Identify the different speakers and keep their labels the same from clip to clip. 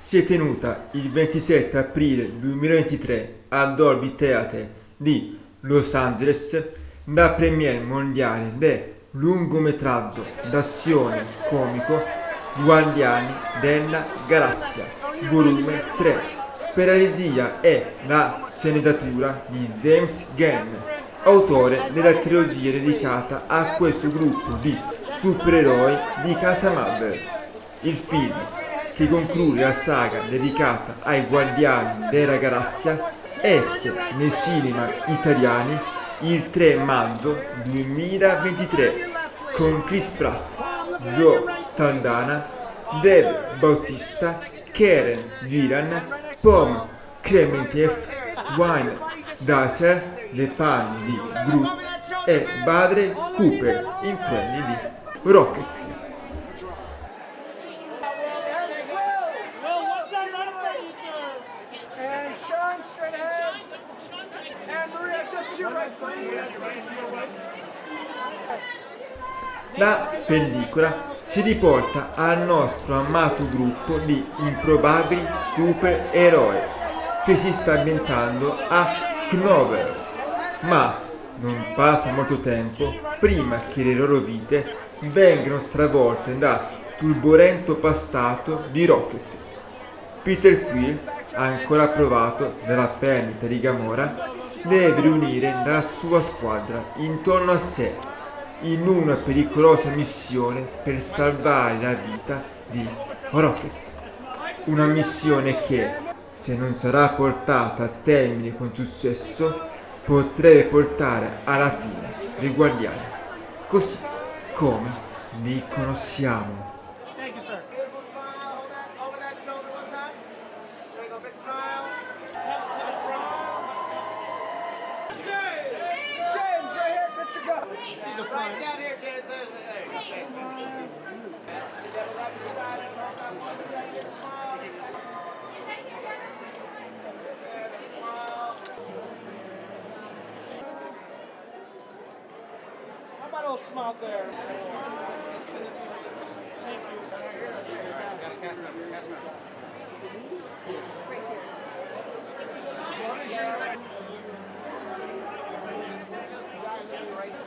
Speaker 1: si è tenuta il 27 aprile 2023 al Dolby Theatre di Los Angeles la Premiere Mondiale del lungometraggio d'azione comico Guardiani della galassia, volume 3, per la regia e la sceneggiatura di 𝙧𝙤𝙚𝙚𝙧, autore della trilogia dedicata a questo gruppo di supereroi di casa Marvel. Il film, che conclude la saga dedicata ai Guardiani della galassia, esce nei cinema italiani il 3 maggio 2023 con Chris Pratt, Joe Saldana, Dave Bautista, Karen Gillan, Pom Klementieff, Wayne Dasher, le palme di Groot e Bradley Cooper in quelli di Rocket. La pellicola si riporta al nostro amato gruppo di improbabili supereroi che si sta ambientando a 𝙗𝙗𝙡𝙗𝙗, ma non passa molto tempo prima che le loro vite vengano stravolte dal turbolento passato di Rocket. Peter Quill, ancora provato dalla perdita di Gamora, deve riunire la sua squadra intorno a sé in una pericolosa missione per salvare la vita di Rocket. Una missione che, se non sarà portata a termine con successo, potrebbe portare alla fine dei Guardiani, così come li conosciamo.
Speaker 2: Smile there. Thank you. Got a cast member.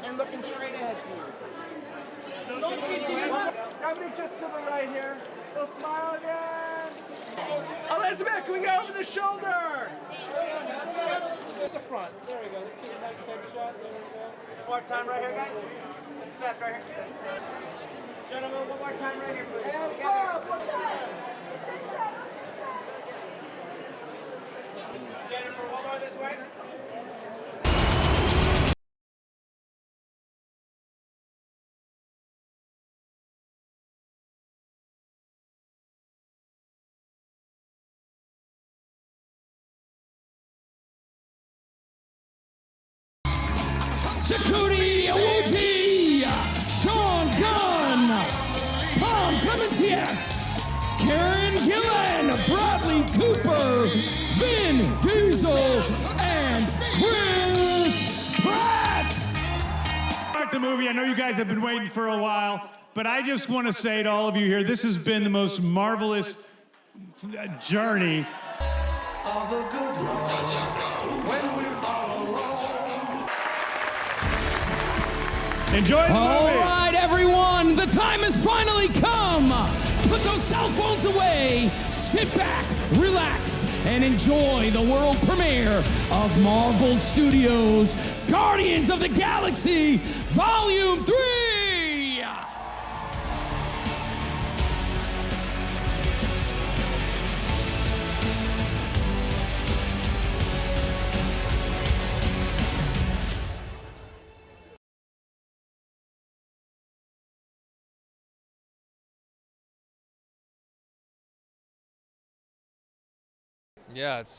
Speaker 2: And looking straight ahead, please. Somebody just to the right here. We'll smile again. Elizabeth, can we go over the shoulder? The front. There we go. Let's see a nice headshot. There we go. One more time right here, guys. Seth, right here. Gentlemen, one more time right here, please. And Jennifer, one more this way.
Speaker 3: 𝙗𝙗𝙡𝙗𝙡, Sean Gunn, Pom Klementieff, Karen Gillan, Bradley Cooper, Vin Diesel, and Chris Pratt.
Speaker 4: Start the movie. I know you guys have been waiting for a while, but I just want to say to all of you here, this has been the most marvelous journey of a good love. When we're all alone. Enjoy the movie.
Speaker 3: All right, everyone, the time has finally come. Put those cell phones away, sit back, relax, and enjoy the world premiere of Marvel Studios' Guardians of the Galaxy Volume 3.
Speaker 5: Yeah, it's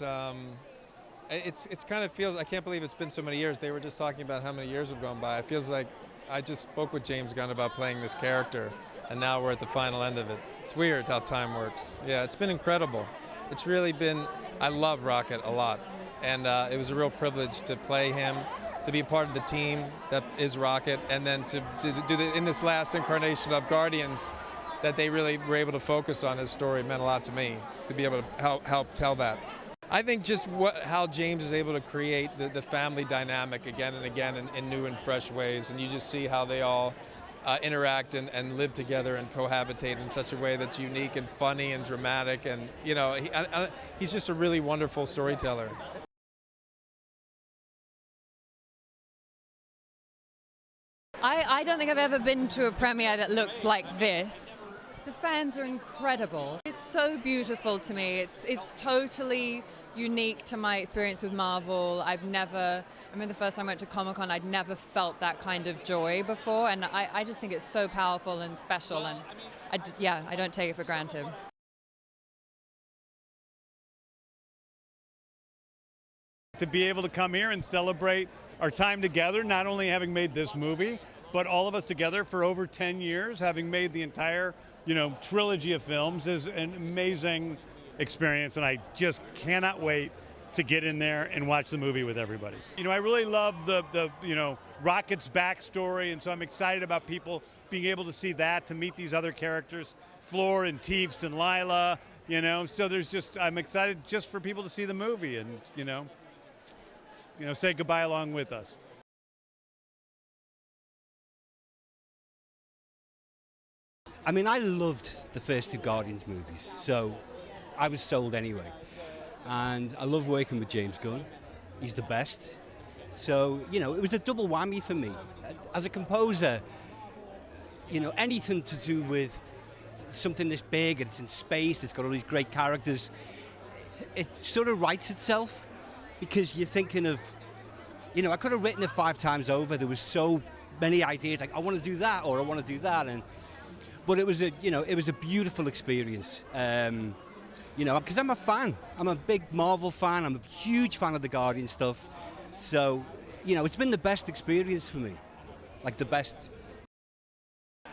Speaker 5: kind of feels, I can't believe it's been so many years. They were just talking about how many years have gone by. It feels like I just spoke with James Gunn about playing this character, and now we're at the final end of it. It's weird how time works. Yeah, it's been incredible. It's really been, I love Rocket a lot, and it was a real privilege to play him, to be part of the team that is Rocket, and then to do in this last incarnation of Guardians, that they really were able to focus on his story meant a lot to me, to be able to help tell that. I think just how James is able to create the family dynamic again and again in new and fresh ways, and you just see how they all interact and live together and cohabitate in such a way that's unique and funny and dramatic, and you know, he's just a really wonderful storyteller.
Speaker 6: I don't think I've ever been to a premiere that looks like this. The fans are incredible. It's so beautiful to me. It's totally unique to my experience with Marvel. I mean, the first time I went to Comic-Con, I'd never felt that kind of joy before, and I just think it's so powerful and special, and I don't take it for granted.
Speaker 4: To be able to come here and celebrate our time together, not only having made this movie, but all of us together for over 10 years, having made the entire, trilogy of films, is an amazing experience, and I just cannot wait to get in there and watch the movie with everybody. I really love the Rocket's backstory, and so I'm excited about people being able to see that, to meet these other characters, Floor and Teefs and Lila, so I'm excited just for people to see the movie and, say goodbye along with us.
Speaker 7: I mean, I loved the first two Guardians movies, so I was sold anyway. And I love working with James Gunn. He's the best. So, it was a double whammy for me. As a composer, anything to do with something this big, and it's in space, it's got all these great characters, it sort of writes itself, because you're thinking of, I could have written it 5 times over. There was so many ideas, like I want to do that, or I want to do that, but it was a beautiful experience. Because I'm a fan. I'm a big Marvel fan. I'm a huge fan of the Guardian stuff. So, it's been the best experience for me. Like the best.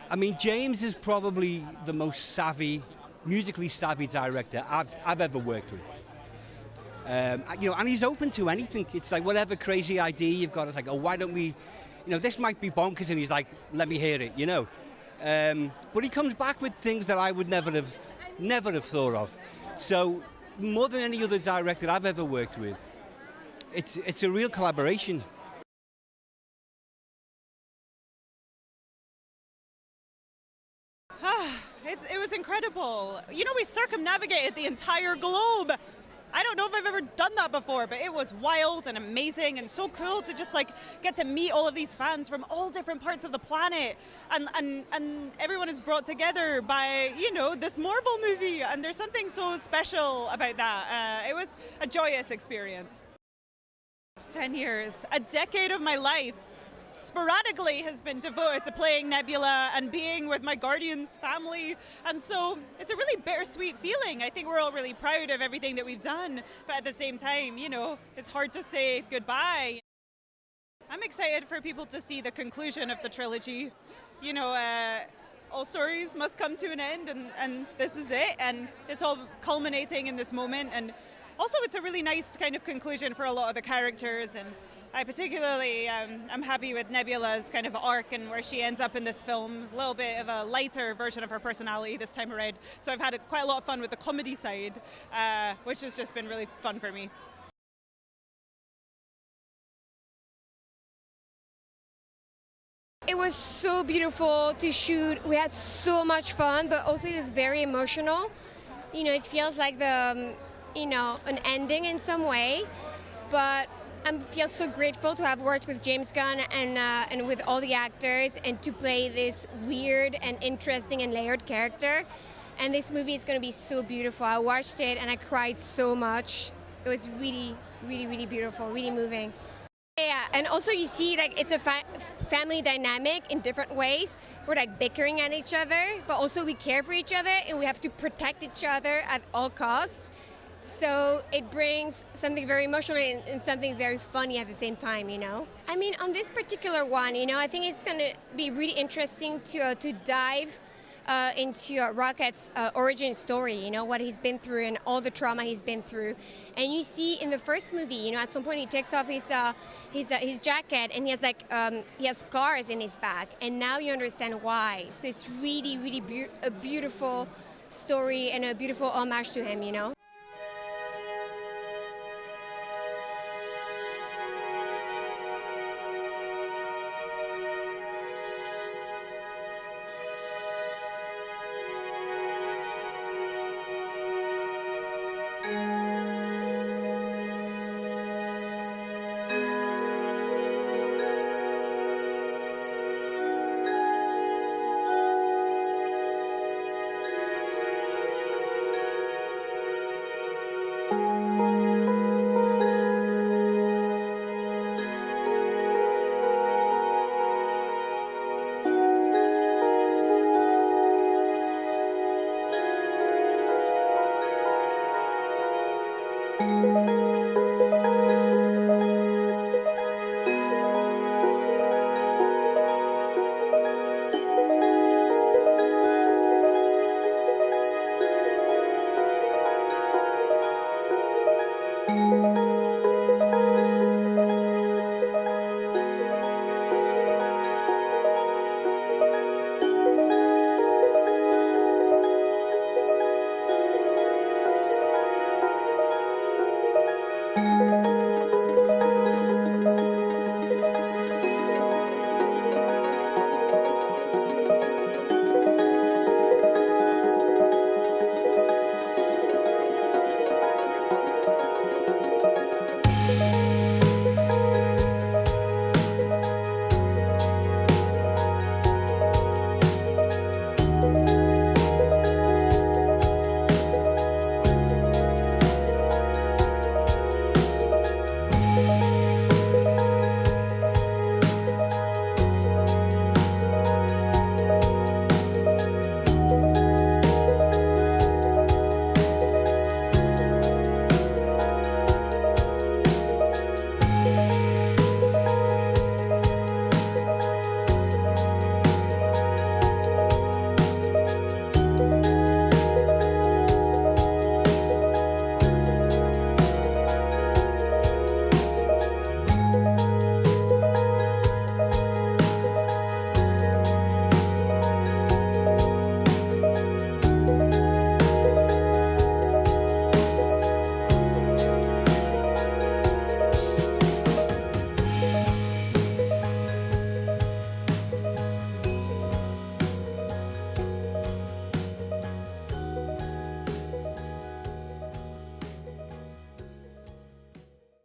Speaker 7: I mean, James is probably the most musically savvy director I've ever worked with. And he's open to anything. It's like whatever crazy idea you've got, it's like, oh, why don't we, this might be bonkers, and he's like, let me hear it, But he comes back with things that I would never have thought of. So more than any other director I've ever worked with, it's a real collaboration.
Speaker 8: It was incredible. We circumnavigated the entire globe. I don't know if I've ever done that before, but it was wild and amazing and so cool to just get to meet all of these fans from all different parts of the planet, and everyone is brought together by this Marvel movie, and there's something so special about that. It was a joyous experience. 10 years, a decade of my life sporadically has been devoted to playing Nebula and being with my Guardians family, and so it's a really bittersweet feeling. I think we're all really proud of everything that we've done, but at the same time, it's hard to say goodbye. I'm excited for people to see the conclusion of the trilogy. All stories must come to an end, and this is it, and it's all culminating in this moment, and also it's a really nice kind of conclusion for a lot of the characters, and I particularly am happy with Nebula's kind of arc and where she ends up in this film, a little bit of a lighter version of her personality this time around. So I've had quite a lot of fun with the comedy side, which has just been really fun for me.
Speaker 9: It was so beautiful to shoot. We had so much fun, but also it was very emotional. It feels like an ending in some way, but I feel so grateful to have worked with James Gunn and with all the actors, and to play this weird and interesting and layered character. And this movie is going to be so beautiful. I watched it and I cried so much. It was really, really, really beautiful, really moving. Yeah, and also you see it's a family dynamic in different ways. We're bickering at each other, but also we care for each other and we have to protect each other at all costs. So it brings something very emotional and something very funny at the same time, I mean, on this particular one, I think it's going to be really interesting to dive into Rocket's origin story, you know, what he's been through and all the trauma he's been through. And you see in the first movie, you know, at some point he takes off his jacket and he has like he has scars in his back, and now you understand why. So it's really, really a beautiful story and a beautiful homage to him, you know.